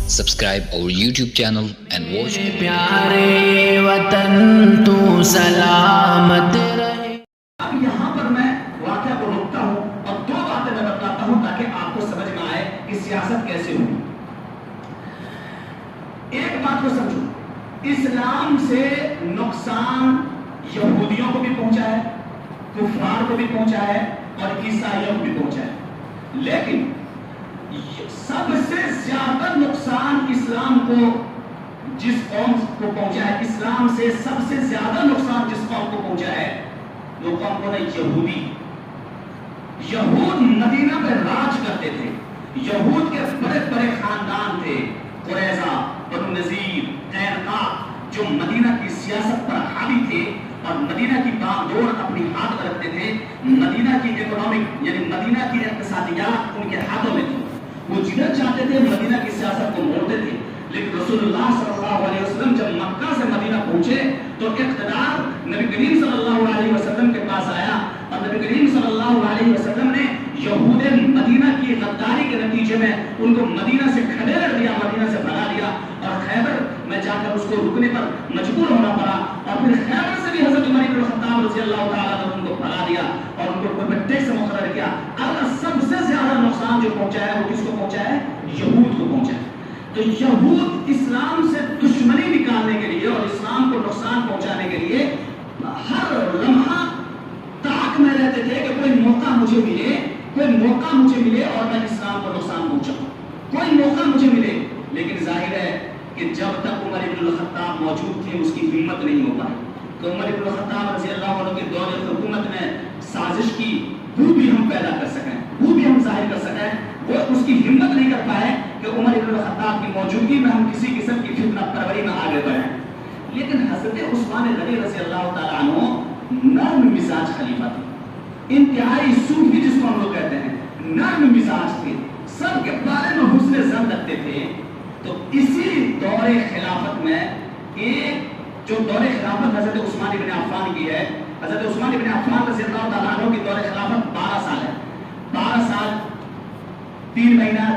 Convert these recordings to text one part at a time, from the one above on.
Subscribe our YouTube channel and watch. پیارے وطن تو سلامت رہے. اب یہاں پر میں واقعہ کو روکتا ہوں اور دو باتیں میں بتاتا ہوں تاکہ آپ کو سمجھ میں آئے کہ سیاست کیسے ہوئی. ایک بات کو سمجھو، اسلام سے نقصان یہودیوں کو بھی پہنچا ہے، کفار کو بھی پہنچا ہے اور عیسائیوں کو بھی پہنچا ہے، لیکن سب سے زیادہ نقصان اسلام کو جس قوم کو پہنچا ہے، اسلام سے سب سے زیادہ نقصان جس قوم کو پہنچا ہے وہ قوم کو یہودی. یہود مدینہ پہ راج کرتے تھے، یہود کے بڑے بڑے خاندان تھے، قریظہ، بنو نذیر، قینقاع، جو مدینہ کی سیاست پر حاوی تھے اور مدینہ کی باغ ڈور اپنی ہاتھ میں رکھتے تھے. مدینہ کی اکنامک یعنی مدینہ کی اقتصادیات ان کے ہاتھوں میں تھی، وہ جدھر چاہتے تھے مدینہ کی سیاست کو موڑتے تھے. لیکن رسول اللہ صلی اللہ علیہ وسلم جب مکہ سے مدینہ پہنچے تو اقتدار نبی کریم صلی اللہ علیہ وسلم کے پاس آیا اور نبی کریم صلی اللہ علیہ وسلم نے یہود مدینہ کی غداری کے نتیجے میں ان کو مدینہ سے کھڑیر دیا، مدینہ سے بھگا دیا اور خیبر میں جا کر اس کو رکنے پر مجبور ہونا پڑا. اور پھر خیبر سے بھی حضرت عمر بن الخطاب رضی اللہ تعالیٰ عنہ ان کو بھگا دیا اور ان کو ٹیکس مقرر کیا. اللہ سب سے زیادہ نقصان جو پہنچا ہے وہ کس کو پہنچا ہے؟ یہود کو پہنچا ہے. تو یہود اسلام سے دشمنی نکالنے کے لیے اور اسلام کو نقصان پہنچانے کے لیے ہر لمحہ تاک میں رہتے تھے کہ کوئی موقع مجھے ملے، کوئی موقع مجھے ملے اور میں اسلام کو نقصان پہنچاؤں، کوئی موقع مجھے ملے. لیکن ظاہر ہے کہ جب تک عمر بن الخطاب موجود تھے اس کی ہمت نہیں ہو پائی کہ عمر بن الخطاب رضی اللہ عنہ کے دور حکومت میں سازش کی وہ بھی ہم پیدا کر سکیں، وہ بھی ہم ظاہر کر سکیں. وہ اس کی ہمت نہیں کر پائے کہ عمر بن الخطاب کی موجودگی میں ہم کسی قسم کی فتنہ پروری میں آگے بڑھیں. لیکن حضرت عثمان غنی رضی اللہ تعالیٰ عنہ نرم مزاج خلیفہ تھے، انتہائی صوفی جس کو ہم لوگ کہتے ہیں، نرم مزاج تھے، سب کے بارے میں حسن ظن رکھتے تھے. تو اسی دور خلافت میں ایک جو دور خلافت حضرت عثمان بن عفان کی ہے، حضرت عثمان بن عفان رضی اللہ تعالیٰ عنہ کی دور خلافت 12 سال ہے، 12 سال 3 مہینہ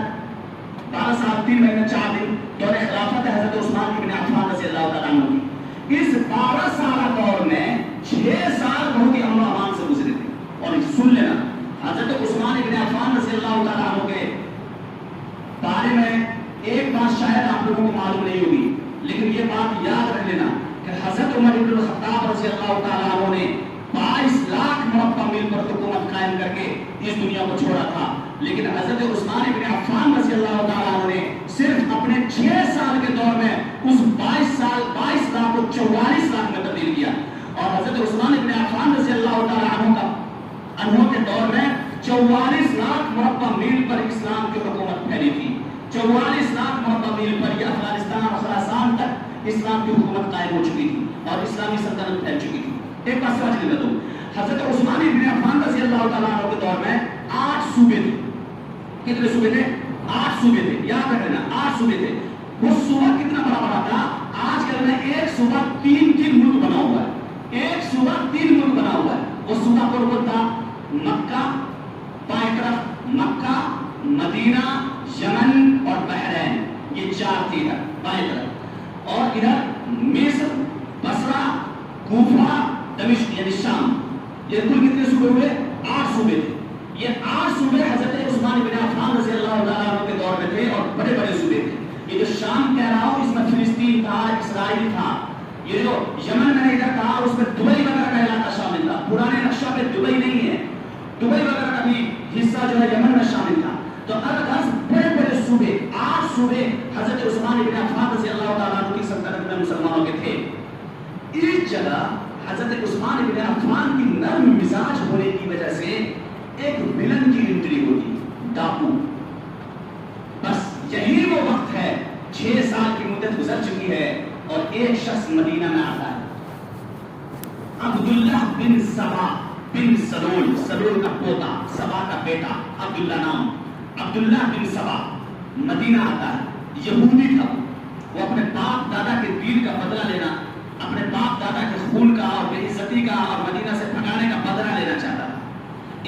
12 سال 3 مہینہ 4 دن دور خلافت ہے حضرت عثمان بن عفان رضی اللہ تعالیٰ عنہ کی. اس 12 سالہ دور میں 6 سال بہت ہی امن و امان سے گزرے تھے. اور سن لینا حضرت عثمان بن عفان رضی اللہ تعالیٰ عنہ کے بارے میں ایک بات شاید آپ لوگوں کو معلوم نہیں ہوگی، لیکن یہ بات یاد رکھ لینا کہ حضرت عمر بن الخطاب رضی اللہ تعالیٰ عنہ نے 22 لاکھ مربع میل پر حکومت قائم کر کے اس دنیا کو چھوڑا تھا. لیکن حضرت عثمان بن عفان رضی اللہ تعالیٰ عنہ نے صرف اپنے 6 سال کے دور میں اس 22 لاکھ کو 44 لاکھ میں تبدیل کیا. اور حضرت عثمان بن عفان رضی اللہ تعالیٰ عنہ کے دور میں 44 لاکھ مربع میل پر اسلام کی حکومت پھیلی تھی. 44 لاکھ مربع میل پر یہ افغانستان اور خراسان تک اسلام کی حکومت قائم ہو چکی تھی اور اسلامی سلطنت پھیل چکی تھی. ایک بات سمجھ لینا تم، حضرت عثمان بن عفان رضی اللہ تعالیٰ عنہ کے دور میں 8 صوبے تھے. کتنے صوبے تھے؟ 8 صوبے تھے. یاد رکھنا 8 صوبے تھے. وہ صوبہ کتنا بڑا بڑا تھا؟ آج کل میں ایک صوبہ 3 ملک بنا ہوا ہے، ایک صوبہ 3 ملک بنا ہوا ہے. وہ صوبہ کون تھا؟ مکہ، بائیں طرف مکہ، مدینہ، یمن اور بحرین، یہ 4 تھے ادھر بائیں طرف. اور ادھر مصر، بصرہ، کوفہ، دمشق یعنی شام. یہ کل کتنے صوبے ہوئے؟ 8 صوبے تھے. یہ 8 صوبے حضرت عثمان بن عفان رضی اللہ تعالیٰ عنہ کے دور میں تھے اور بڑے بڑے صوبے تھے. یہ جو شام کہہ رہا ہوں اس میں فلسطین تھا، اسرائیل تھا. یہ جو یمن میں ادھر کہا اس میں دبئی وغیرہ کا علاقہ شامل تھا. پرانے نقشہ پہ دبئی نہیں ہے، دبئی وغیرہ کا بھی حصہ جو ہے یمن میں شامل تھا. تو الگ بڑے بڑے صوبے 8 صوبے حضرت عثمان بن عفان رضی اللہ تعالیٰ عنہ کی سلطنت میں مسلمانوں کے تھے. اس جگہ حضرت عثمان بن عفان کی نرم مزاج ہونے کی وجہ سے ایک ویلن کی انٹری ہوتی، ڈاکو. بس یہی وہ وقت ہے، 6 سال کی مدت گزر چکی ہے اور ایک شخص مدینہ میں آتا ہے، عبداللہ بن سبا بن سلول کا پوتا، سبا کا بیٹا، عبداللہ نام. عبداللہ بن سبا مدینہ آتا ہے، یہودی تھا. وہ اپنے باپ دادا کے دین کا بدلہ لینا، اپنے باپ دادا کے خون کا اور بے عزتی کا اور مدینہ سے بھگانے کا بدلہ لینا چاہتا تھا.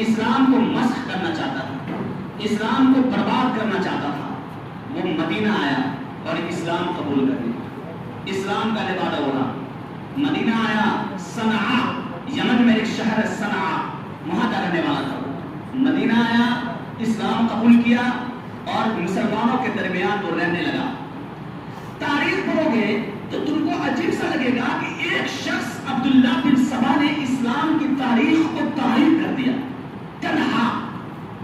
اسلام کو مسخ کرنا چاہتا تھا، اسلام کو برباد کرنا چاہتا تھا. وہ مدینہ آیا اور اسلام قبول کر لیا. اسلام کا لبادہ اوڑھا, مدینہ آیا. صنعاء, یمن میں ایک شہر ہے صنعاء, وہاں کا رہنے والا تھا. مدینہ آیا, اسلام قبول کیا اور مسلمانوں کے درمیان وہ رہنے لگا. تاریخ پڑھو گے تو تم کو عجیب سا لگے گا کہ ایک شخص عبداللہ بن سبا نے اسلام کی تاریخ کو تعریف کر دیا تنہا.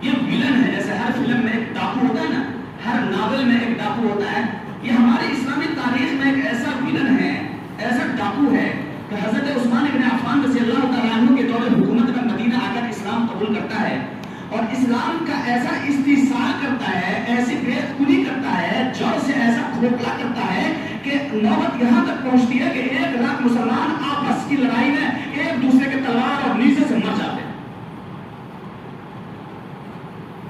یہ ویلن ہے, جیسے ہر فلم میں ایک ڈاکو ہوتا ہے نا, ہر ناول میں ایک ڈاکو ہوتا ہے. یہ ہماری اسلامی تاریخ میں ایک ایسا ویلن ہے, ایسا ڈاکو ہے کہ حضرت عثمان بن عفان رضی اللہ تعالیٰ عنہ کے دور حکومت میں مدینہ آ کر اسلام قبول کرتا ہے اور اسلام کا ایسا استحصال کرتا ہے, ایسی بے خودی کرتا ہے, جڑ سے ایسا کھوکھلا کرتا ہے کہ نوبت یہاں تک پہنچتی ہے کہ 1 لاکھ مسلمان آپس کی لڑائی میں ایک دوسرے کے تلوار اور نیزے سے مر جاتے ہیں.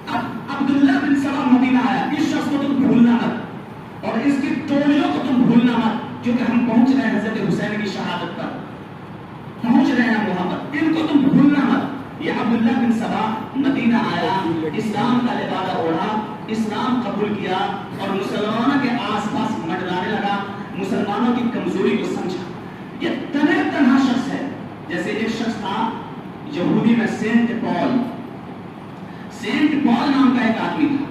اب عبداللہ بن سبا مدینہ آیا. اس شخص کو تم بھولنا مت اور اس کی ٹولیوں کو تم بھولنا مت, کیونکہ ہم پہنچ رہے ہیں حضرت حسین کی شہادت پر, پہنچ رہے ہیں وہاں پر. ان کو تم بھولنا مت. یہ عبداللہ بن سبا مدینہ آیا, اسلام کا لبادہ اوڑھا, اسلام قبول کیا اور مسلمانوں کے آس پاس منڈلانے لگا, مسلمانوں کی کمزوری کو سمجھا. یہ تنہا شخص ہے. جیسے ایک شخص تھا یہودی میں سینٹ پال, سینٹ پال نام کا ایک آدمی تھا,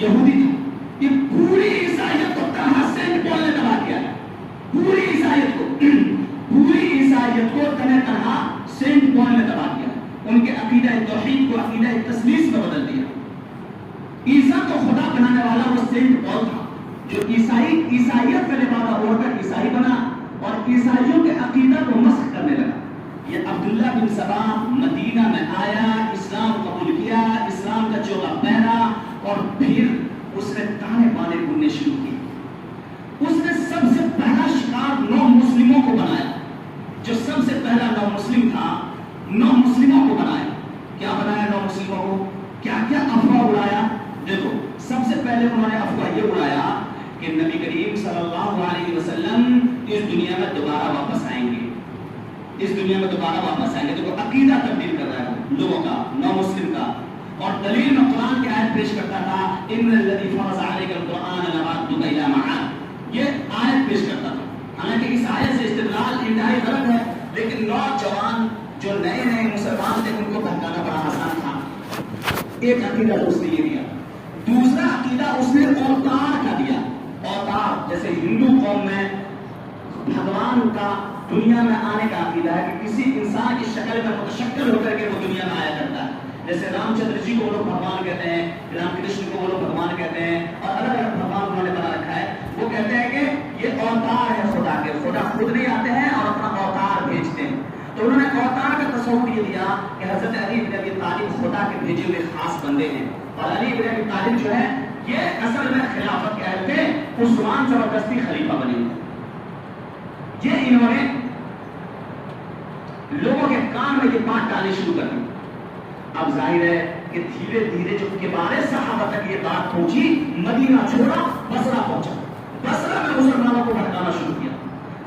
یہودی تھا. یہ پوری عیسائیت کو تنہا سینٹ پال نے تباہ کیا ہے. پوری عیسائیت کو تنہا سینٹ پال نے تباہ کیا. ان کے عقیدہ توحید کو عقیدہ تثلیث میں بدل دیا. عیسیٰ کو خدا بنانے والا وہ سینٹ پال تھا جو عیسائیت کا لبادہ اوڑھ کر عیسائی بنا اور عیسائیوں کے عقیدہ کو مسخ کرنے لگا. یہ عبداللہ بن سبا مدینہ میں آیا, اسلام قبول کیا, اسلام کا چوغا پہنا اور پھر اس نے تانے بانے بننے شروع کیے. اس نے سب سے پہلا شکار 9 مسلموں کو بنایا. جو سب سے پہلا 9 مسلم تھا, 9 مسلموں کو بنایا. کیا بنایا 9 مسلموں کو؟ کیا کیا افواہ اڑایا. دیکھو, سب سے پہلے انہوں نے افواہ یہ اڑایا کہ نبی کریم صلی اللہ علیہ وسلم اس دنیا میں دوبارہ واپس آئیں گے, اس دنیا میں دوبارہ واپس آئیں گے. دیکھو عقیدہ تبدیل کر رہا ہے لوگوں کا, 9 مسلم کا. اور دلیل میں قرآن کی آیت پیش کرتا تھا, ان الذی فرض علیک القرآن لرادک الی معاد. یہ آیت پیش کرتا تھا. حالانکہ اس آیت سے استدلال انتہائی غلط ہے, لیکن نوجوان جو نئے مسلمان تھے ان کو بہکانا بڑا آسان تھا. ایک عقیدہ اس نے یہ دیا. دوسرا عقیدہ اس نے اوتار کا دیا. اوتار جیسے ہندو قوم میں بھگوان کا دنیا میں آنے کا عقیدہ ہے کہ کسی انسان کی شکل میں متشکل ہو کر کے وہ دنیا میں آیا کرتا ہے. جیسے رام چندر جی کو وہ لوگ بھگوان کہتے ہیں, رام کرشن کو وہ لوگ بھگوان کہتے ہیں, اور الگ الگ بھگوان انہوں نے بنا رکھا ہے. وہ کہتے ہیں کہ یہ اوتار ہے خدا کے, خدا خود نہیں آتے ہیں اور اپنا اوتار بھیجتے ہیں. تو انہوں نے اوتار کا تصور یہ دیا کہ حضرت علی بن ابی طالب خدا کے بھیجے ہوئے خاص بندے ہیں, اور علی بن ابی طالب جو ہے یہ اصل میں خلافت کے اہل تھے, عثمان زبردستی خلیفہ بنے. یہ انہوں نے لوگوں کے کان میں یہ بات ڈالنی شروع کر دی. اب ظاہر ہے کہ دھیرے دھیرے جو کبار صحابہ تک یہ بات پہنچی, مدینہ چھوڑا بصرہ پہنچا. بصرہ میں مسلمانوں کو بھڑکانا شروع کیا.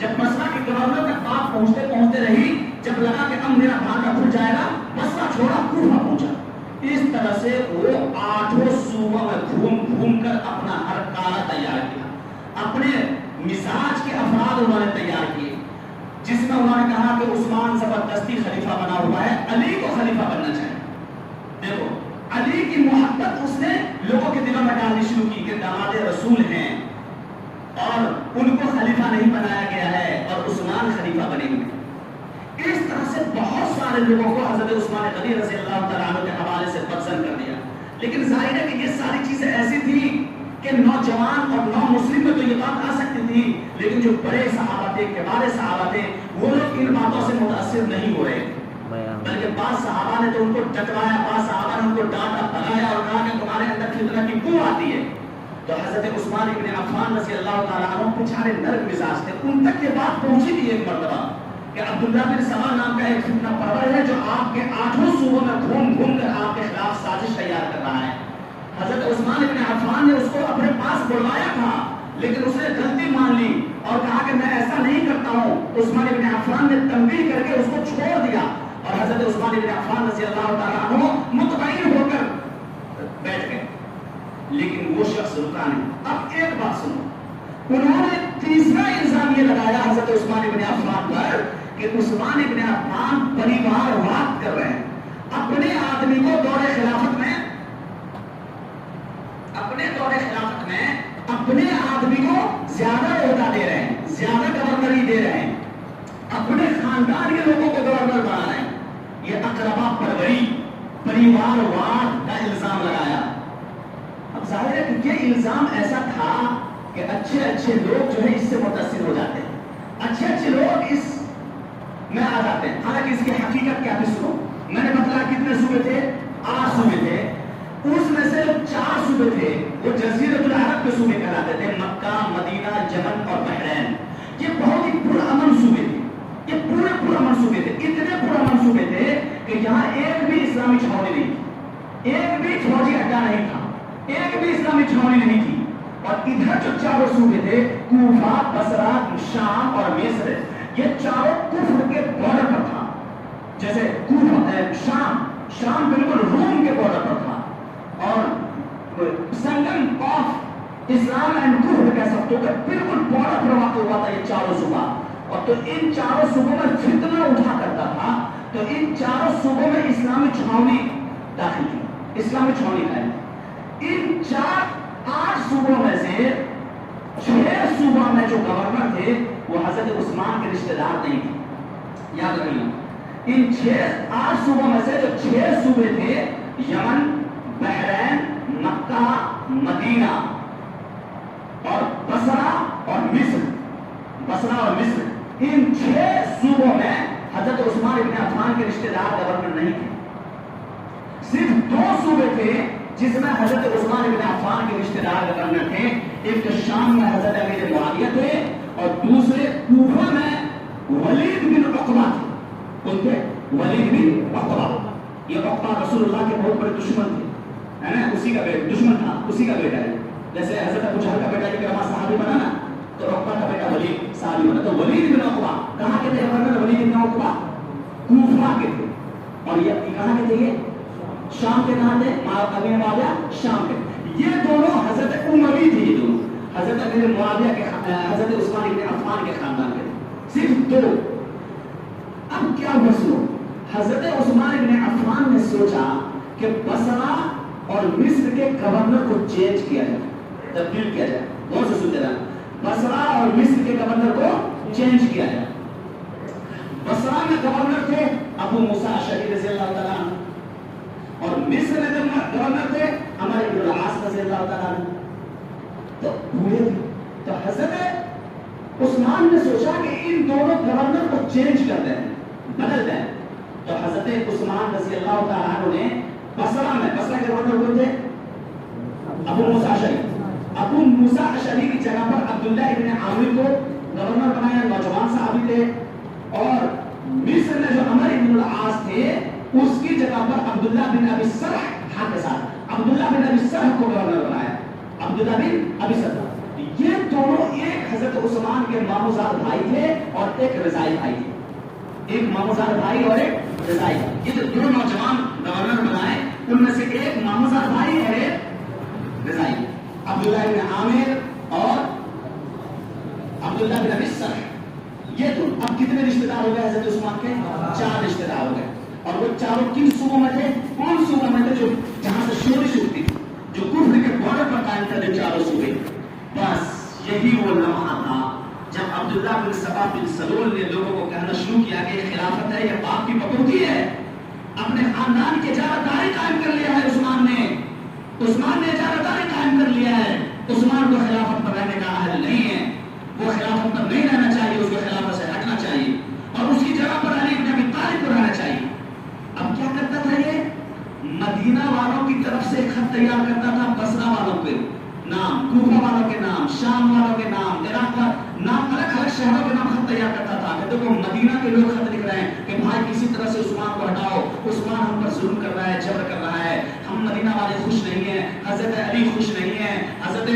جب بصرہ کے گورنر تک بات پہنچتے پہنچتے رہی, جب لگا کہ اب میرا بھاگا کھل جائے گا, بصرہ چھوڑا کوفہ پہنچا. اس طرح سے وہ 8 صوبوں میں گھوم گھوم کر اپنا ہر کارہ تیار کیا. اپنے مزاج کے افراد انہوں نے تیار کیے, جس میں انہوں نے کہا کہ عثمان زبردستی خلیفہ بنا ہوا ہے, علی کو خلیفہ بننا چاہیے. دیکھو علی کی محبت اس نے لوگوں کے دلوں میں ڈالنی شروع کی کہ داماد رسول ہیں اور ان کو خلیفہ نہیں بنایا گیا ہے اور عثمان خلیفہ بنے گے. اس طرح سے بہت سارے لوگوں کو حضرت عثمان غنی رضی اللہ تعالیٰ عنہ کے حوالے سے بدزن کر دیا. لیکن ظاہر ہے کہ یہ ساری چیزیں ایسی تھی کہ نوجوان اور 9 مسلم میں تو یہ بات آ سکتی تھی, لیکن جو بڑے صحابہ تھے, کبار صحابہ تھے, وہ لوگ ان باتوں سے متاثر نہیں ہو رہے, بلکہ بعض صحابہ نے تو ان کو ڈٹوایا, بعض صحابہ نے ان کو ڈانٹا بھگایا اور کہا کہ تمہارے اندر فطرت کی بو آتی ہے. تو حضرت عثمان ابن عفان رضی اللہ تعالیٰ عنہ بیچارے نرم مزاج تھے, ان تک یہ بات پہنچی تھی ایک مرتبہ کہ عبداللہ بن سبا نام کا ایک فتنہ پرور ہے جو آپ کے 8 صوبوں میں گھوم گھوم کر آپ کے خلاف سازش تیار کر رہا ہے. حضرت عثمان ابن عفان نے اس کو اپنے پاس بلوایا تھا, لیکن اس نے غلطی مان لی اور کہا کہ میں ایسا نہیں کرتا ہوں. عثمان ابن عفان نے تنبیہ کر کے اس کو چھوڑ دیا اور حضرت عثمان ابن عفان رضی اللہ تعالیٰ عنہ مطمئن ہو کر بیٹھ گئے. لیکن وہ شخص शख्स रुका नहीं। अब एक बात सुनो, उन्होंने तीसरा इल्जाम ये लगाया हजरत उस्मान इब्न अफ़्फ़ान पर कि उस्मान इब्न अफ़्फ़ान परिवारवाद कर रहे हैं, अपने आदमी को दौरे खिलाफत में अपने आदमी को ज्यादा ओहदा दे रहे हैं, ज्यादा गवर्नरी दे रहे हैं, अपने खानदान के लोगों को गवर्नर बना रहे हैं। ये अकरबा परवरी परिवारवाद का इल्जाम लगाया। अब जाहिर है कि ये इल्जाम ऐसा था कि अच्छे अच्छे लोग जो है इससे मुतासिर हो जाते हैं, अच्छे अच्छे लोग इस में आ जाते हैं। हालांकि इसकी हकीकत क्या थी सुनो, मैंने बताया कितने सूबे थे, 8 सूबे थे, उसमें से 4 सूबे थे वो जजीरतुल अरब के सूबे कहलाते थे, मक्का, मदीना, यमन और बहरैन। ये बहुत ही पुरअमन सूबे थे, ये पूरे पुरअमन सूबे थे, इतने पुरअमन सूबे थे कि यहाँ एक भी इस्लामी छावनी नहीं थी, एक भी फौजी अड्डा नहीं था, एक भी इस्लामी छावनी नहीं थी। और इधर जो 4 सूबे थे, कूफा, बसरा, शाम और मिस्र, ये चारों कुफ्र के बॉर्डर पर था। जैसे कूफा शाम बिल्कुल रोम के बॉर्डर पर था, और संगम ऑफ इस्लाम एंड कुफ्र कह सकते हो कि बिल्कुल बॉर्डर पर वाक़ हुआ था ये चारों सूबा। और तो इन चारों सूबों में फितना उठा करता था, तो इन चारों सूबों में इस्लामी छावनी दाखिल थी, इस्लामी छावनी है। इन 8 सूबों में से 6 सूबों में जो गवर्नर थे वो हजरत उस्मान के रिश्तेदार नहीं थे, याद रखिएगा। इन 8 सूबों में से जो 6 सूबे थे, यमन, बहरैन, मक्का, मदीना और बसरा और मिस्र, इन 6 सूबों में हजरत उस्मान इब्न अफ़्फ़ान के रिश्तेदार गवर्नर नहीं थे। सिर्फ 2 सूबे थे जिसमें हजरत उस्मान इब्न अफ़्फ़ान के रिश्तेदार गवर्नर थे। एक तो शाम में हजरत अमीर मुआविया थे और दूसरे कूफा में वलीद बिन उक़बा थे। उनके वलीद बिन उक़बा, ये उक़बा रसूलुल्लाह के बहुत बड़े दुश्मन थे, है ना, उसी का दुश्मन था, उसी का बेटा है। जैसे हजरत अबू जहल का बेटा इकरामा सहाबी बना ना, तो उक़बा का बेटा वलीद सहाबी बना। तो वलीद बिन उक़बा कहाँ के थे गवर्नर? वलीद बिन उक़बा कूफा के थे। और ये कहाँ के थे? ये शाम के कहाँ थे? अमीर मुआविया शाम के। ये दोनों हजरत उमवी थे, ये दोनों हजरत अमीर मुआविया के, हजरत उस्मान इब्न अफ़्फ़ान के खानदान के थे, सिर्फ 2। अब क्या हुआ सुनो, हजरत उस्मान इब्न अफ़्फ़ान ने सोचा कि बसरा और मिस्र के गवर्नर को चेंज किया जाए, तब्दील किया जाए। बहुत से सुनते रहे, बसरा और मिस्र के गवर्नर को चेंज किया जाए। बसरा में गवर्नर थे अबू मूसा अशअरी रज़ियल्लाहु ताला अन्हु, और मिस्र में गवर्नर थे अमर इब्न अल-आस रज़ियल्लाहु ताला अन्हु। तो हुए थे, तो हजरत उस्मान ने सोचा कि इन दोनों गवर्नर को चेंज कर दें, बदल दें। तो हजरत उस्मान रज़ियल्लाहु ताला अन्हु ने बसरा के गवर्नर कौन थे? अबू मूसा अशअरी। अबू मूसा अशअरी की जगह पर अब्दुल्लाह इब्न आमिर को गवर्नर बनाया, नौजवान साहबी थे। और मिस्र में जो अमर इब्न अल-आस थे उसकी जगह पर अब्दुल्लाह बिन अबी सरह के साथ अब्दुल्लाह बिन अबी सरह को गवर्नर बनाया, अब्दुल्लाह बिन अबी सरह। ये दोनों एक हजरत उस्मान के मामूजाद भाई थे और एक रज़ाई भाई थे, एक मामूजाद भाई और एक रज़ाई। ये जो 2 नौजवान गवर्नर बनाए उनमें से एक मामूजाद भाई और एक रज़ाई, अब्दुल्लाह बिन आमिर और अब्दुल्लाह बिन अबी सरह। ये दोनों। अब कितने रिश्तेदार हो गए हजरत उस्मान के? 4 रिश्तेदार हो गए। और वो चारों किन सूबों में थे? कौन सूबों में थे? जो जहां से शोरिश उठती थी, जो कुफ्र के बॉर्डर पर कायम थे 4 सूबे। बस यही वो लम्हा था जब अब्दुल्लाह बिन सबा बिन सलूल ने लोगों को कहना शुरू किया कि खिलाफत है, ये बाप की बकौती है। अपने खानदान की इजारतदारी कायम कर लिया है उस्मान ने इजारतदारी कायम कर लिया है। उस्मान को खिलाफत पर रहने का अहल नहीं है, वो खिलाफत पर नहीं रहना चाहिए, उसको खिलाफत से हटना चाहिए और उसकी जगह पर अली इब्न अबी तालिब को रहना चाहिए। अब क्या करता था ये? मदीना वालों की तरफ से खत तैयार करता था, बसरा वालों के नाम, कूफा वालों के नाम, शाम वालों के नाम, इराक का नाम, अलग अलग शहरों के नाम खत तैयार करता था कि देखो मदीना के लोग खत लिख रहे हैं कि भाई किसी तरह से उस्मान को हटाओ, उस्मान हम पर जुल्म कर रहा है, जबर कर रहा है, हम मदीना वाले खुश नहीं है, हजरत अली खुश नहीं है, हजरत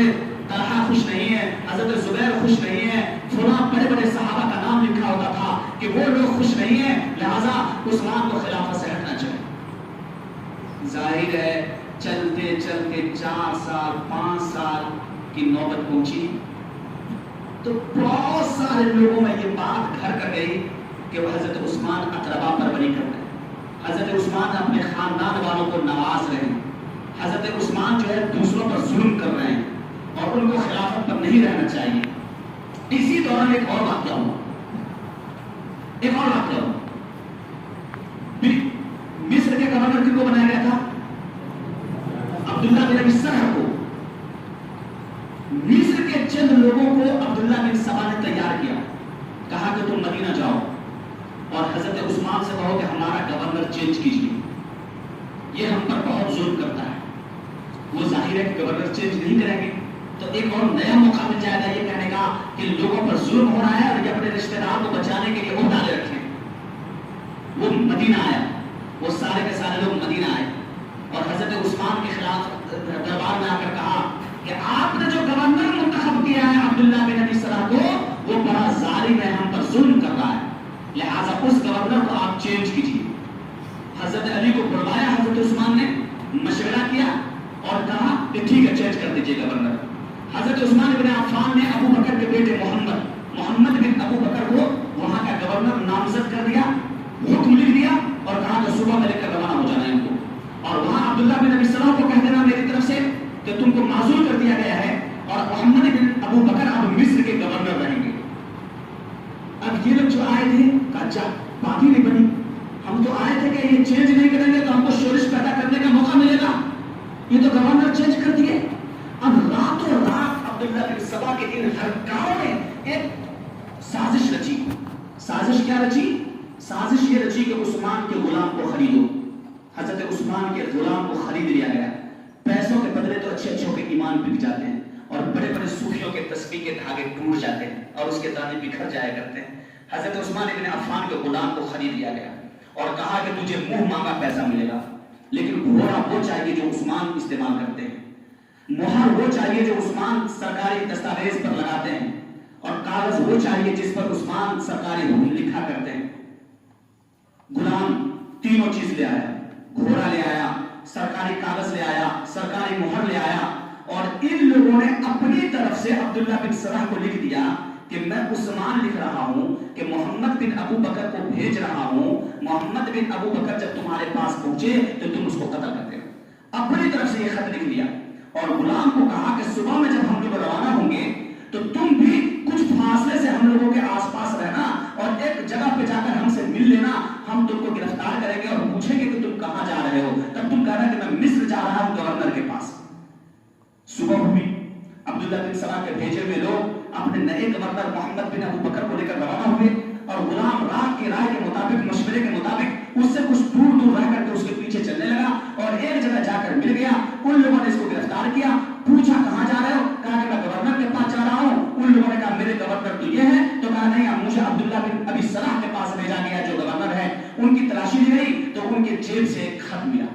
तलहा खुश नहीं है, हजरत जुबैर खुश नहीं है, फलां बड़े बड़े सहाबा का नाम लिखा होता था कि वो लोग खुश नहीं है, लिहाजा उस्मान को खिलाफत से हटना चाहिए। जाहिर है चलते चलते 4 साल 5 साल की नौबत पहुंची तो बहुत सारे लोगों में ये बात घर कर गई कि वो हजरत उस्मान अतरबा पर बनी कर गए। हजरत उस्मान अपने खानदान वालों को नवाज रहे हैं, हजरत उस्मान जो है दूसरों पर जुल्म कर रहे हैं और उनको खिलाफत पर नहीं रहना चाहिए। इसी दौरान एक और वाक़या हुआ, एक और वाक़या हुआ। मिस्र के गवर्नर किसको बनाया गया था? अब्दुल्ला बिन अबी सरह को। मिस्र के चंद लोगों को अब्दुल्ला बिन सबा ने तैयार किया, कहा कि तुम मदीना जाओ और हजरत उस्मान से कहो कि हमारा गवर्नर चेंज कीजिए, ये हम पर बहुत जुल्म करता है। वो जाहिर है कि गवर्नर चेंज नहीं करेंगे तो एक और नया मौका मिल जाएगा ये कहने का कि लोगों पर जुल्म हो रहा है और ये अपने रिश्तेदार को बचाने के लिए वो डाले रखें। वो मदीना आया, वो सारे के सारे लोग मदीना आए और हजरत उस्मान के खिलाफ दरबार में आकर कहा कि आपने जो गवर्नर मुंतखब किया है अब्दुल्ला बिन अबी सरह को, वो बड़ा जालिम है, हम पर जुल्म कर रहा है, लिहाजा उस गवर्नर को आप चेंज कीजिए। हजरत अली को बुलवाया हजरत उस्मान ने, मशवरा किया और कहा कि ठीक है चेंज कर दीजिए गवर्नर। हजरत उस्मान बिन अफ़्फ़ान ने अबू बकर के बेटे मोहम्मद बिन अबू बकर को वहां का गवर्नर नामजद कर दिया, हुक्म लिख दिया और कहा कि सुबह में लेकर रवाना हो जाना है इनको और वहां अब्दुल्ला बिन अबी सरह को कह देना मेरी तरफ से कि तुमको माजूल कर दिया गया है और मोहम्मद बिन अबू बकर अब मिस्र के गवर्नर रहेंगे। अब ये लोग जो आए थे कच्चा बात ही नहीं बनी, हम तो आए थे कि ये चेंज नहीं करेंगे तो हमको शोरिश पैदा करने का मौका मिलेगा, ये तो गवर्नर चेंज कर दिए। अब रातों रात अब्दुल्ला बिन सबा के इन हरकारों ने एक साजिश रची। साजिश क्या रची? साजिश ये रची कि उस्मान के गुलाम को खरीदो। हजरत उस्मान के गुलाम को खरीद लिया गया। पैसों के बदले तो अच्छे अच्छों के ईमान बिक जाते हैं और बड़े बड़े सूफियों के तस्बीह के धागे टूट जाते हैं और उसके दाने बिखर जाया करते हैं। हजरत उस्मान इब्न अफ़्फ़ान के गुलाम को खरीद लिया गया और कहा कि तुझे मुंह मांगा पैसा मिलेगा, लेकिन घोड़ा वो चाहिए जो उस्मान इस्तेमाल करते हैं, मोहर वो चाहिए जो उस्मान सरकारी दस्तावेज पर लगाते हैं और कागज वो चाहिए जिस पर उस्मान सरकारी हुक्म लिखा करते हैं। गुलाम तीनों चीज ले आया, घोड़ा ले आया, सरकारी कागज ले आया, सरकारी मोहर ले आया और इन लोगों ने अपनी तरफ से अब्दुल्ला बिन सरह को लिख दिया कि मैं उस्मान लिख रहा हूं कि मोहम्मद बिन अबू बकर को भेज रहा हूं, मोहम्मद बिन अबू बकर जब तुम्हारे पास पहुंचे तो तुम उसको कत्ल कर देना। अपनी तरफ से ये खत लिख दिया और गुलाम को कहा कि सुबह में जब हम लोग रवाना होंगे तो तुम भी कुछ फासले से हम लोगों के आसपास रहना और एक जगह पे जाकर हमसे मिल लेना, हम तुमको गिरफ्तार करेंगे और पूछेंगे कि तुम कहां जा रहे हो, तब तुम कहना कि मैं मिस्र जा रहा हूं गवर्नर के पास। सुबह हुई, अब्दुल्ला बिन सबा के भेजे हुए लोग अपने नए गवर्नर मोहम्मद बिन अबू बकर को लेकर रवाना हुए और गुलाम रात की राय के मुताबिक, मशवरे के मुताबिक उससे कुछ दूर दूर रह करके उसके पीछे चलने लगा और एक जगह जाकर मिल गया। उन लोगों ने इसको गिरफ्तार किया, पूछा कहां जा रहे हो, कहा कि मैं गवर्नर के पास जा रहा हूं। उन लोगों ने कहा मेरे गवर्नर तो ये है, तो कहा नहीं, अब मुझे अब्दुल्ला बिन अबी सरह के पास भेजा गया जो गवर्नर है। उनकी तलाशी ली गई तो उनके जेब से एक खत मिला।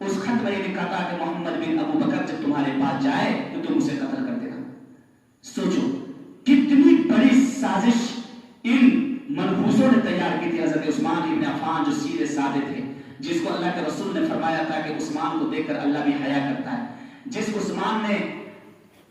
उस खत में ये लिखा था कि मोहम्मद बिन अबू बकर जब तुम्हारे पास जाए तो तुम उसे कत्ल कर देना। सोचो कितनी बड़ी साजिश इन मनहूसों ने तैयार की थी। हजरत उस्मान इब्न अफ़्फ़ान जो सीधे साधे थे, जिसको अल्लाह के रसूल ने फरमाया था कि उस्मान को देखकर अल्लाह भी हया करता है, जिस उस्मान ने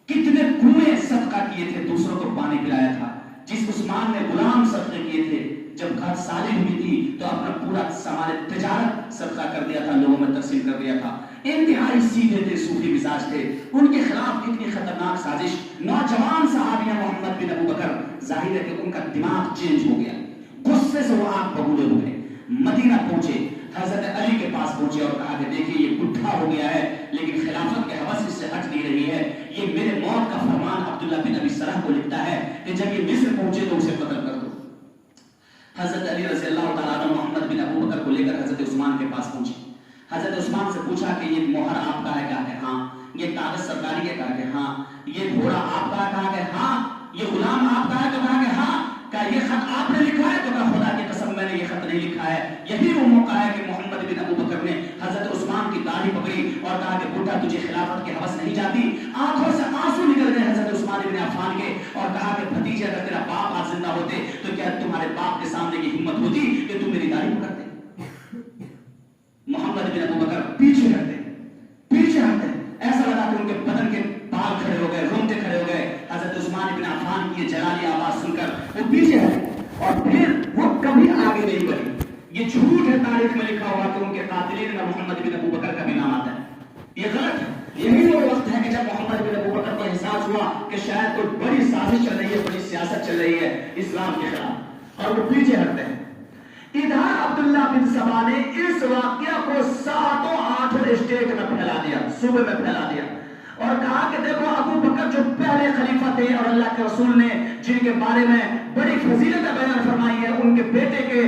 कितने कुएं सदका किए थे, दूसरों को पानी पिलाया था, जिस उस्मान ने गुलाम सदके किए थे, जब घर साली हुई थी तो अपना पूरा सामान तिजारत सदका कर दिया था, लोगों में तकसीम कर दिया था। इंतहाई सीधे थे, सूफी मिजाज थे। उनके खिलाफ इतनी खतरनाक साजिश, नौजवान सहाबिया मोहम्मद बिन अबू बकर, जाहिर है कि उनका दिमाग चेंज हो गया, गुस्से से वो आग बबूले हो गए। मदीना पहुंचे, हजरत अली के पास पहुंचे और कहा कि देखिए ये बुढ़ा हो गया है लेकिन खिलाफत के हवस इससे हट नहीं रही है, ये मेरे मौत का फरमान अब्दुल्ला बिन अबी सरह को लिखता है कि जब ये मिस्र पहुंचे तो उसे कत्ल कर दो। हजरत अली रज़ी अल्लाह तआला अन्हु मोहम्मद बिन अबू बकर को लेकर हजरत उस्मान के पास पहुंचे। हजरत उस्मान से पूछा कि ये मोहर आपका है? कहा कि हाँ। ये कागज सरकारी है? कहा कि हाँ। ये घोड़ा आपका है? कहा कि हाँ। ये गुलाम आपका है? तो कहा कि हाँ। क्या ये खत आपने लिखा है? तो कहा खुदा की कसम मैंने ये खत नहीं लिखा है। यही वो मौका है कि मोहम्मद बिन अबू बकर ने हजरत उस्मान की दाढ़ी पकड़ी और कहा कि बुढ़ा तुझे खिलाफत की हवस नहीं जाती। आंखों से आंसू निकल गए हजरत उस्मान इब्न अफ़्फ़ान के और कहा कि भतीजे अगर तेरा बाप आज जिंदा होते तो क्या तुम्हारे बाप के सामने की हिम्मत होती कि तुम मेरी दाढ़ी पकड़ते? मोहम्मद बिन अबू बकर पीछे हटते, ऐसा लगा कि उनके बदन के बाल खड़े हो गए, रोते जलाली आवाज सुनकर वो पीछे हटे और फिर वो कभी आगे नहीं बढ़ी। ये झूठ है, तारीख में लिखा हुआ कि उनके कातिलीन में मोहम्मद बिन अबू बकर का भी नाम आता है। ये गलत है। यही वो वक्त है कि जब मोहम्मद बिन अबू बकर को एहसास हुआ कि शायद कोई बड़ी साजिश चल रही है, बड़ी सियासत चल रही है इस्लाम के खिलाफ, और वो पीछे हटते हैं। इधर अब्दुल्ला बिन सबा ने इस वाकया को 7-8 स्टेट में फैला दिया, सूबे में फैला दिया, और कहा कि देखो अबू बकर जो पहले खलीफा थे और अल्लाह के रसूल ने जिनके बारे में बड़ी फजीलत बयान फरमाई है, उनके बेटे के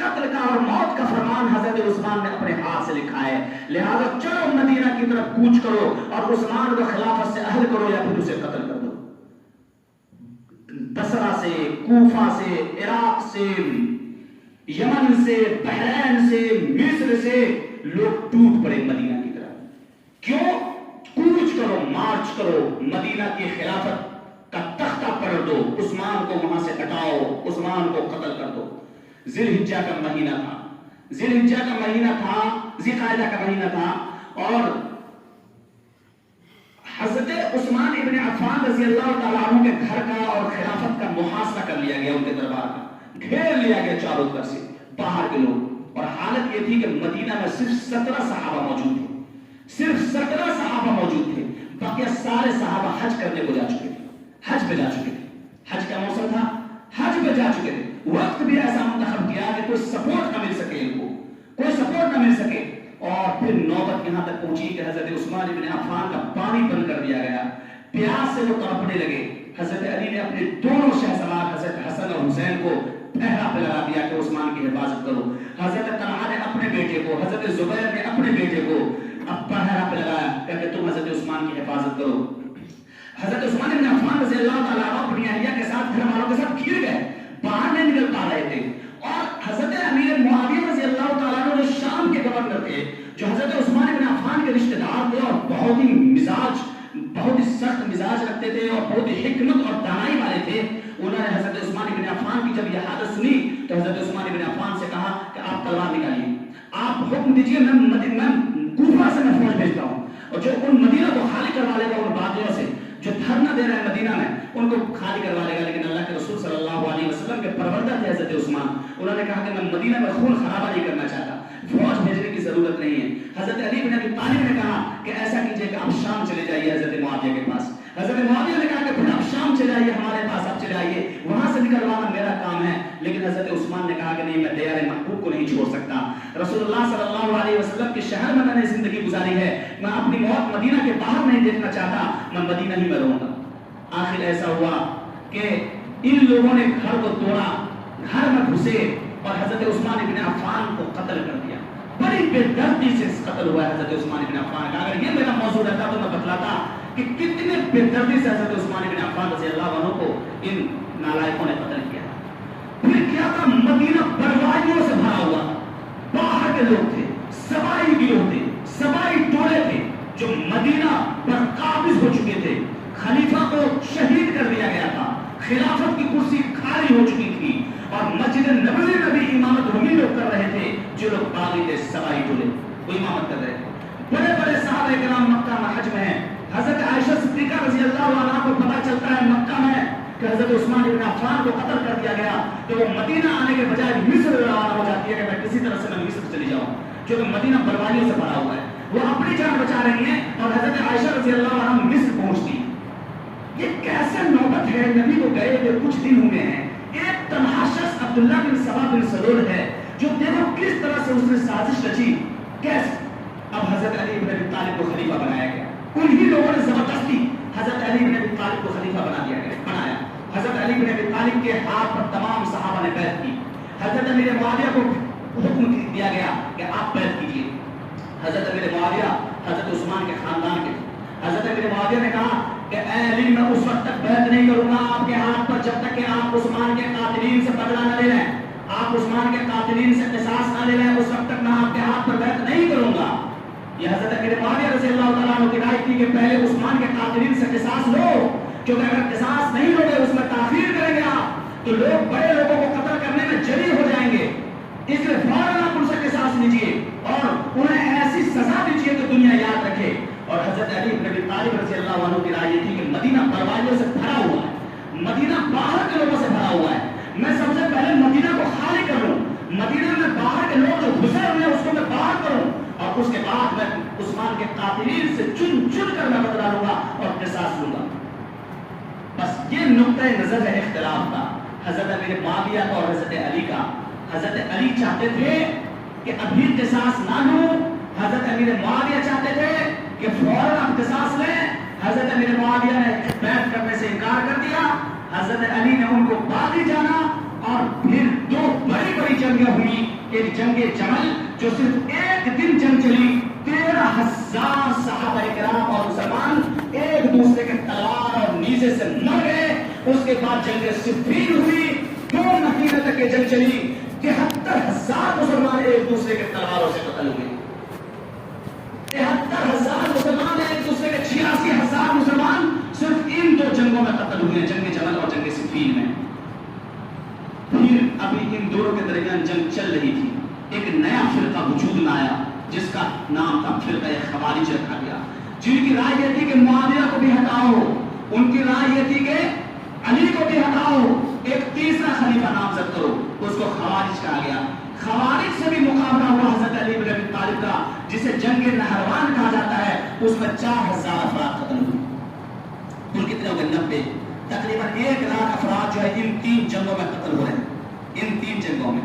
कत्ल का और मौत का फरमान हजरत उस्मान ने अपने हाथ से लिखा है, लिहाजा चलो मदीना की तरफ कूच करो और उस्मान को खिलाफत से अहल करो या फिर उसे कत्ल कर दो। बसरा से, कूफा से, इराक से, यमन से, बहरैन से, मिस्र से लोग टूट पड़े मदीना की तरफ। क्यों? कूच करो, मार्च करो, मदीना की खिलाफत का तख्ता पलट दो, उस्मान को वहां से हटाओ, उस्मान को कत्ल कर दो। जिलहिज्जा का महीना था, जिलहिज्जा का महीना था, जिलकायदा का महीना था, और हजरत उस्मान इब्न अफ़्फ़ान रज़ी अल्लाह तआला अन्हु के घर का और खिलाफत का मुहासरा कर लिया गया, उनके दरबार का घेर लिया गया चारों तरफ से बाहर के लोग। और हालत ये थी कि मदीना में सिर्फ 17 सहाबा मौजूद थे, सिर्फ 17 सहाबा मौजूद थे, बाकी सारे सहाबा हज करने को जा चुके थे, हज पे जा चुके थे। हज का मौसम था, हज पे जा चुके थे। वक्त भी ऐसा मुंतखब किया कि कोई सपोर्ट न मिल सके, इनको कोई सपोर्ट न मिल सके, और फिर नौबत यहां तक पहुंची कि हजरत उस्मान इब्न अफ़्फ़ान का पानी बंद कर दिया गया, प्यास से वो तड़पने लगे। हजरत अली ने अपने दोनों शहसवार हजरत हसन और हुसैन को पहरा पे लगा दिया कि उस्मान की हिफाजत करो। हजरत तलहा ने अपने बेटे को, हजरत जुबैर ने अपने बेटे को अब पहरा पे लगाया कि तुम हजरत उस्मान की हिफाजत करो। हजरत उस्मान इब्न अफ़्फ़ान रज़ी अल्लाह तआला अन्हु अपनी अहलिया के साथ, घर वालों के साथ घिर गए, बाहर नहीं निकल पा रहे थे। और हजरत अमीर मुआविया रज़ी अल्लाह तआला अन्हु जो शाम के गवर्नर थे, जो हजरत उस्मान इब्न अफ़्फ़ान के रिश्तेदार थे और बहुत ही सख्त मिजाज रखते थे और बहुत ही हिकमत और दानाई वाले थे, उन्होंने हजरत उस्मान इब्न अफ़्फ़ान की जब यह हालत सुनी तो हजरत उस्मान इब्न अफ़्फ़ान से कहा कि आप तलवार निकालिए, आप हुक्म दीजिए, मैं कूफा से मैं फौज भेजता हूँ, और जो उन मदीना को खाली करवा लेगा, उन बागियों से जो धरना दे रहे हैं मदीना में, उनको खाली करवा लेगा। लेकिन अल्लाह के रसूल सल्लल्लाहु अलैहि वसल्लम के परवरदा थे हजरत उस्मान, उन्होंने कहा कि मैं मदीना में खून खराबा नहीं करना चाहता, फौज भेजने की जरूरत नहीं है। हजरत अली बिन अबी तालिब ने कहा कि ऐसा कीजिए कि आप शाम चले जाइए हजरत मुआविया के पास। हजरत मुआविया ने कहा कि फिर आप शाम चले आइए हमारे पास, आप चले आइए, वहां से निकलवाना मेरा काम है। लेकिन हजरत उस्मान ने कहा कि नहीं, मैं दयार महबूब को नहीं छोड़ सकता, रसूलुल्लाह सल्लल्लाहु अलैहि वसल्लम के शहर में मैंने जिंदगी गुजारी है, मैं अपनी मौत मदीना के बाहर नहीं देखना चाहता, मैं मदीना ही में रहूंगा। आखिर ऐसा हुआ कि इन लोगों ने घर को तोड़ा, घर में घुसे और हजरत उस्मान इब्न अफ़्फ़ान को कत्ल कर दिया। बड़ी बेदर्दी से कत्ल हुआ है हजरत उस्मान इब्न अफ़्फ़ान का। अगर ये मेरा मौजूद रहता तो मैं बतलाता कि कितने बेदर्दी से हजरत उस्मान इब्न अफ़्फ़ान रज़ी अल्लाह अन्हु को इन नालायकों ने कत्ल किया। फिर क्या था, मदीना बरवाइयों से भरा हुआ, बाहर के लोग थे, सबाई गिरोह थे, सबाई टोले थे जो मदीना पर काबिज हो चुके थे। खलीफा को शहीद कर दिया गया था, खिलाफत की कुर्सी खाली हो चुकी थी, और मस्जिद नबवी में भी इमामत वही लोग कर रहे थे जो लोग बागी थे, सबाई टोले, वो इमामत कर रहे थे। बड़े बड़े साहबे किराम मक्का में हज में हैं। हजरत आयशा सिद्दीका रज़ी अल्लाह अन्हा को पता चलता है मक्का में कि हजरत उस्मान इब्न अफ़्फ़ान को कत्ल कर दिया गया, तो वो मदीना आने के बजाय मिस्र रवाना हो जाती है कि मैं किसी तरह से मैं मिस्र चली जाऊं, क्योंकि मदीना बरवालियों से भरा हुआ है। वो अपनी जान बचा रही है और हजरत आयशा रज़ी अल्लाह अन्हा मिस्र पहुंचती। ये कैसे नौबत है, नबी को गए हुए कुछ दिन हुए हैं, एक तन्हा शख्स अब्दुल्ला बिन सबा बिन सलूल है जो देखो किस तरह से उसने साजिश रची, कैसे। अब हजरत अली इब्न अबी तालिब को खलीफा बनाया गया, उन्हीं लोगों ने जबरदस्ती हजरत अली इब्न अबी तालिब को खलीफा बनाया। हजरत अली इब्न अबी तालिब के हाथ पर तमाम सहाबा ने बैत की। हजरत अमीर मुआविया को हुक्म दिया गया कि आप बैत कीजिए। हजरत अमीर मुआविया हजरत उस्मान के खानदान के थे। हजरत अमीर मुआविया ने कहा कि ऐ अली, मैं उस वक्त तक बैत नहीं करूंगा आपके हाथ पर जब तक कि आप उस्मान के कातिलीन से बदला न ले लें, आप उस्मान के कातिलीन से क़िसास न ले लें, उस वक्त तक मैं आपके हाथ पर बैत नहीं करूंगा। ये हजरत अमीर मुआविया रज़ी अल्लाह तआला अन्हु की राय थी कि पहले उस्मान के कातिलीन से क़िसास लो, क्योंकि अगर क़िसास नहीं लोगे, उसमें ताख़ीर करेंगे आप, तो लोग बड़े लोगों को कत्ल करने में जरी हो जाएंगे, इसलिए फौरन आप उनसे क़िसास लीजिए और उन्हें ऐसी सजा दीजिए कि दुनिया याद रखे। और हजरत अली इब्न अबी तालिब रज़ी अल्लाह अन्हु की राय थी कि मदीना बरवालियों से भरा हुआ है, मदीना बाहर لوگوں سے بھرا ہوا ہے. میں سب سے پہلے مدینہ کو خالی کر لوں, مدینہ میں باہر کے لوگ جو گھسے ہوئے ہیں اس کو میں باہر کروں, اور اس کے بعد میں عثمان کے قاتلین سے چن چن کر میں بدلا لوں گا اور قصاص لوں گا. بس یہ نقطۂ نظر ہے اختلاف کا حضرت امیر معاویہ کا اور حضرت علی کا. حضرت علی چاہتے تھے کہ ابھی قصاص نہ لوں, حضرت امیر معاویہ چاہتے تھے کہ فوراً آپ قصاص لیں. حضرت امیر معاویہ نے بیعت کرنے سے انکار کر دیا, حضرت علی نے ان کو باقی جانا, اور پھر دو بڑی بڑی جنگیں ہوئی. ایک جنگ جمل جو صرف ایک دن جنگ چلی, 13,000 صحابہ کرام اور مسلمان ایک دوسرے کے تلوار اور نیزے سے مر گئے. اس کے بعد جنگ صفین ہوئی, 2 مہینے تک یہ جنگ چلی, 73,000 مسلمان ایک دوسرے کے تلواروں سے قتل ہوئے. 73,000 مسلمان ایک دوسرے کے 86,000 مسلمان صرف ان 2 جنگوں میں قتل ہوئے, جنگ جمل اور جنگ صفین میں. پھر ابھی ان دونوں کے درمیان جنگ چل رہی تھی, ایک نیا فرقہ وجود میں آیا جس کا نام تھا فرقہ خوارج رکھا گیا, جن کی رائے یہ تھی کہ معاویہ کو بھی ہٹاؤ, ان کی رائے یہ تھی کہ علی کو بھی ہٹاؤ, ایک تیسرا خلیفہ نامزد کرو, اس کو خوارج کہا گیا. خوارج سے بھی مقابلہ ہوا حضرت علی بن ابی طالب کا, جسے جنگ نہروان کہا جاتا ہے. اس میں 4,000 افراد قتل ہوئے. کل کتنے ہو گئے؟ 90. تقریباً 1 لاکھ افراد جو ہے ان 3 جنگوں میں قتل ہو رہے ہیں, ان 3 جنگوں میں.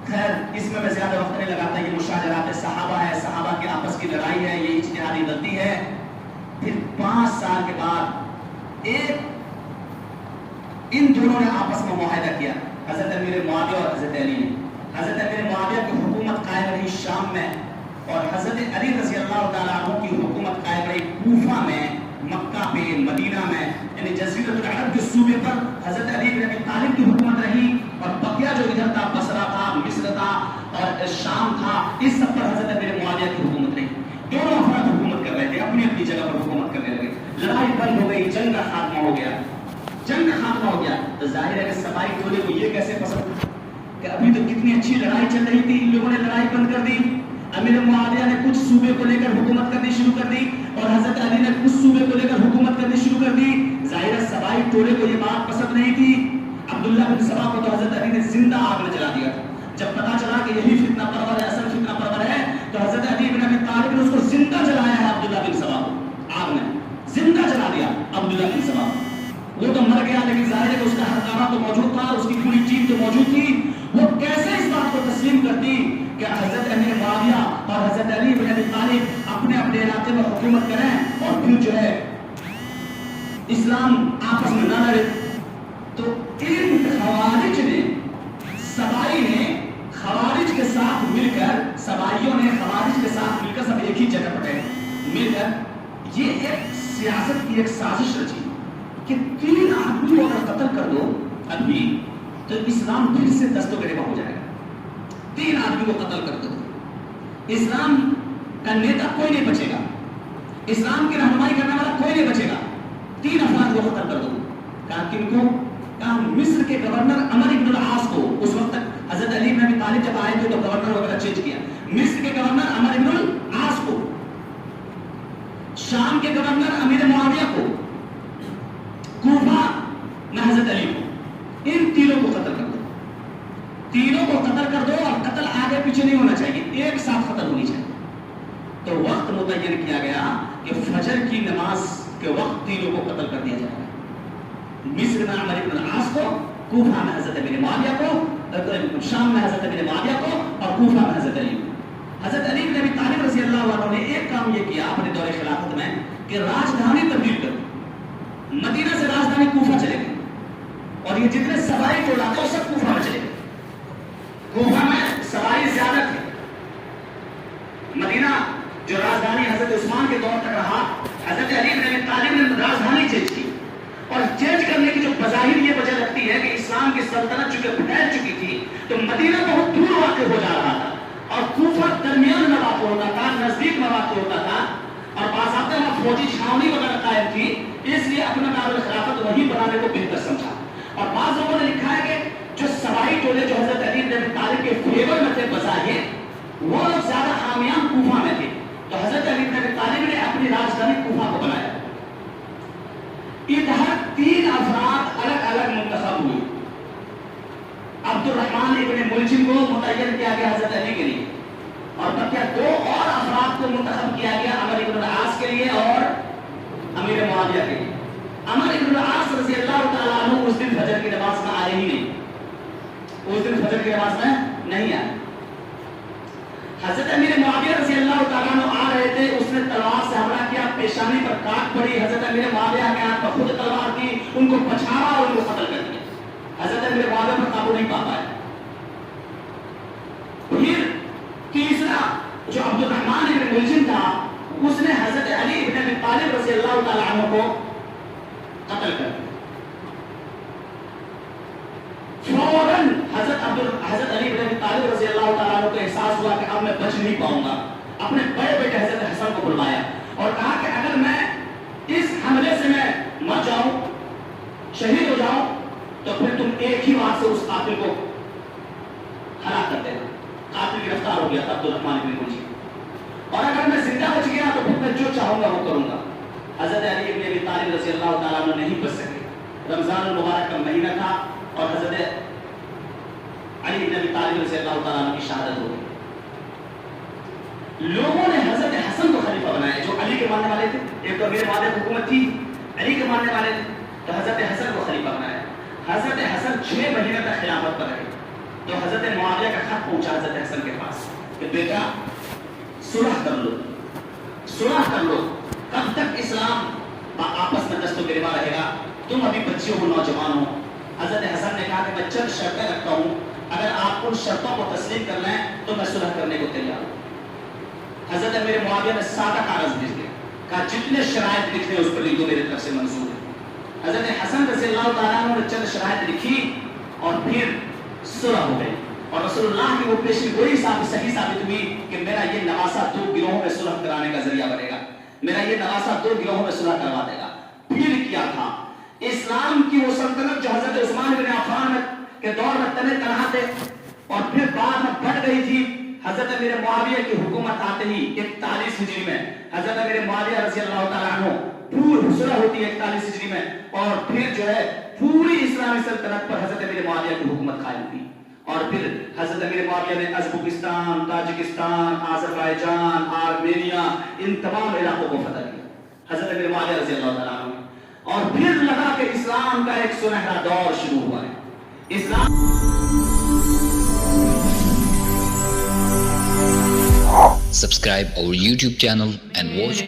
خیر اس میں زیادہ وقت نہیں لگاتا, یہ مشاجرات صحابہ ہے, صحابہ کی آپس کی لڑائی ہے, یہ اجتہادی غلطی ہے. پھر 5 سال کے بعد ان دونوں نے آپس میں معاہدہ کیا, حضرت امیر معاویہ اور حضرت علی نے. حضرت امیر معاویہ کی حکومت قائم رہی شام میں, اور حضرت علی رضی اللہ تعالیٰ عنہ کی حکومت قائم رہی کوفہ میں, مکہ پہ, مدینہ میں, یعنی جزیرۃ العرب کے صوبے پر حضرت علی بن ابی طالب کی حکومت رہی. اور بقیہ جو ادھر تھا, بصرہ تھا, مصر تھا اور شام تھا, اس سب پر حضرت امیر معاویہ کی حکومت رہی. دونوں افراد حکومت کر رہے تھے, اپنی اپنی جگہ پر حکومت کرنے لگے. لڑائی بند ہو گئی, جنگ کا خاتمہ ہو گیا. جنگ کا خاتمہ ہو گیا تو ظاہر ہے کہ صفائی ٹولے کو یہ کیسے پسند کہ ابھی تو کتنی اچھی لڑائی چل رہی تھی, ان لوگوں نے لڑائی بند کر دی. امیر معاویہ نے کچھ صوبے کو لے کر حکومت کرنی شروع کر دی, اور حضرت علی نے کچھ صوبے کو لے کر حکومت کرنی شروع کر دی. ظاہر ہے صفائی ٹولے کو یہ بات پسند نہیں تھی. عبداللہ بن سبا کو تو حضرت علی نے زندہ آگ میں جلا دیا تھا. جب پتا چلا کہ یہی فتنہ پرور ہے, اصل فتنہ پرور ہے, تو حضرت علی بن ابی طالب نے اس کو زندہ جلایا ہے. عبداللہ بن سبا کو آگ میں زندہ جلا دیا. عبداللہ بن سبا وہ تو مر گیا, لیکن ظاہر ہے کہ اس کا ہرکارہ تو موجود تھا, اس کی پوری ٹیم تو موجود تھی. وہ کیسے اس بات کو تسلیم کرتی کہ حضرت امیر معاویہ اور حضرت علی بن ابی طالب اپنے اپنے علاقے میں حکومت کریں اور پھر جو ہے اسلام آپس میں نہ لڑے. تو ان خوارج نے, سبائی نے خوارج کے ساتھ مل کر, سبائیوں نے خوارج کے ساتھ مل کر سب ایک ہی جگہ پر گئے, مل کر یہ ایک سیاست کی ایک سازش رچی کہ 3 آدمی کو اگر قتل کر دو ابھی تو اسلام پھر سے دست و گریباں ہو جائے گا. 3 آدمی کو قتل کر دو, اسلام کا نیتا کوئی نہیں بچے گا, اسلام کی رہنمائی کرنے والا کوئی نہیں بچے گا. 3 افراد کو قتل کر دو. کہا کن کو؟ کہا مصر کے گورنر عمر بن العاص کو. اس وقت تک حضرت علی بن ابی طالب جب آئے تھے تو گورنر وغیرہ چینج کیا. مصر کے گورنر عمر بن العاص کو, شام کے گورنر امیر معاویہ کو, کوفہ میں حضرت علی کو. ان تینوں کو قتل کر دو. تینوں کو قتل کر دو, اور قتل آگے پیچھے نہیں ہونا چاہیے, ایک ساتھ قتل ہونی چاہیے. تو وقت متعین کیا گیا کہ فجر کی نماز کے وقت تینوں کو قتل کر دیا جائے گا. مصر میں عمر بن العاص کو, کوفہ میں حضرت امیر معاویہ کو, شام میں حضرت امیر معاویہ کو, اور کوفہ میں حضرت علی کو. حضرت علی بن ابی طالب رضی اللہ عنہ نے ایک کام یہ کیا اپنے دور خلافت میں کہ راجدھانی تبدیل کر دی. مدینہ سے راجدھانی کوفہ چلے گئے, اور یہ جتنے سبائی ٹولہ تھے وہ سب کوفہ میں چلے گئے. کوفہ میں سبائی زیادہ تھے. مدینہ جو راجدھانی حضرت عثمان کے دور تک رہا, حضرت علی بن ابی طالب نے راجدھانی چینج کی. اور چینج کرنے کی جو بظاہر یہ وجہ لگتی ہے کہ اسلام کی سلطنت چونکہ پھیل چکی تھی تو مدینہ بہت دور واقع ہو جا رہا تھا, اور کوفہ درمیان میں واقع ہوتا تھا, نزدیک میں واقع ہوتا تھا, اور باضابطہ وہاں فوجی چھاونی وغیرہ قائم تھی, اس لیے اپنا دارالخلافت وہیں بنانے کو بہتر سمجھا. اور بعض لوگوں نے لکھا ہے کہ جو سبائی ٹولے جو حضرت علی بن ابی طالب کے فیور میں تھے بظاہر, وہ لوگ زیادہ حامیان کوفہ میں تھے, تو حضرت علی بن ابی طالب نے اپنی راجدھانی کوفہ کو بنایا. ادھر 3 افراد الگ الگ منتخب ہوئے. अब्दुर्रहमान इब्न मुलजिम को मुतय्यन किया गया हजरत अली के लिए, और तब क्या दो और अफराद को मुंतखब किया गया, अमर इब्न आस के लिए और अमीर मुआविया के लिए। अमर इब्न आस रज़ी अल्लाह तआला अन्हु उस दिन फजर की नमाज में आए ही नहीं, उस दिन फजर की नमाज में नहीं आए। हजरत अमीर मुआविया रज़ी अल्लाह तआला अन्हु आ रहे थे, उसने तलवार से हमला किया, पेशानी पर काट पड़ी। हजरत अमीर मुआविया के हाथ में खुद तलवार थी, उनको पछाड़ा और उनको कत्ल कर दिया। हजरत अमीर मुआविया पर काबू नहीं पा पाए। फिर तीसरा जो अब्दुर्रहमान इब्न मुलजिम था, उसने हजरत अली इब्न अबी तालिब रज़ी अल्लाह तआला अन्हु को कत्ल कर दिया। फौरन हजरत अली इब्न अबी तालिब रज़ी अल्लाह तआला अन्हु को एहसास हुआ कि अब मैं बच नहीं पाऊंगा। अपने बड़े बेटे हजरत हसन को बुलवाया और कहा कि अगर मैं इस हमले से मैं मर जाऊं, शहीद हो जाऊं, तो फिर तुम एक ही बार से उस कातिल को हलाक कर देना। कातिल गिरफ्तार हो गया था अब्दुर्रहमान इब्न मुलजिम, और अगर मैं जिंदा बच गया तो फिर मैं जो चाहूंगा वो करूंगा। हजरत अली इब्न अबी तालिब रज़ी अल्लाह तआला अन्हु नहीं बच सके। रमजान मुबारक का महीना था और हजरत अली इब्न अबी तालिब रज़ी अल्लाह तआला अन्हु की शहादत हो गई। लोगों ने हजरत हसन को खलीफा बनाया, जो अली के मानने वाले थे। एक तो अमीर मुआविया हुकूमत थी, अली के मानने वाले थे, तो हजरत हसन को खलीफा बनाया। हजरत हसन 6 महीने तक खिलाफत पर रहे, तो हजरत मुआविया का खत पहुंचा हजरत हसन के पास कि बेटा सुलह कर लो, सुलह कर लो, कब तक इस्लाम आपस में दस्तों गिरवा रहेगा, तुम अभी बच्चे हो, नौजवान हो। हजरत हसन ने कहा कि मैं चंद शर्तें रखता हूं, अगर आप उन शर्तों को तस्लीम कर लें तो मैं सुलह करने को तैयार हूं। हजरत अमीर मुआविया ने सादा कागज भेज दिया, कहा जितने शराइत लिखने उस पर लिख दो, मेरी तरफ से मंजूर है। हजरत हसन रज़ी अल्लाह तआला अन्हु ने चंद शराइत लिखी और फिर सुलह हो गई, और रसूलुल्लाह की वो पेशी गोई सही साबित हुई कि मेरा ये नवासा 2 गिरोहों में सुलह कराने का जरिया बनेगा, मेरा ये नवासा 2 गिरोहों में सुलह करवा देगा। फिर क्या था, इस्लाम की वो सल्तनत जो हजरत उस्मान बिन अफ़्फ़ान के दौर में तने तनहा थे और फिर बाद में बढ़ गई थी। हजरत अमीर मुआविया की हुकूमत आते ही 41 हिजरी में हजरत अमीर मुआविया रज़ी अल्लाह तआला अन्हु पूरी सुलह होती है 41 हिजरी में, और फिर जो है पूरी इस्लामी सल्तनत पर हजरत अमीर मुआविया की हुकूमत कायम हुई। और फिर हजरत अमीर मुआविया ने अज़्बकिस्तान, ताजिकिस्तान, आज़रबाईजान, आर्मेनिया, इन तमाम इलाकों को फतह किया हजरत अमीर मुआविया रज़ी अल्लाह तआला अन्हु। और फिर लगा कि इस्लाम का एक सुनहरा दौर शुरू हुआ है। Subscribe our YouTube channel and watch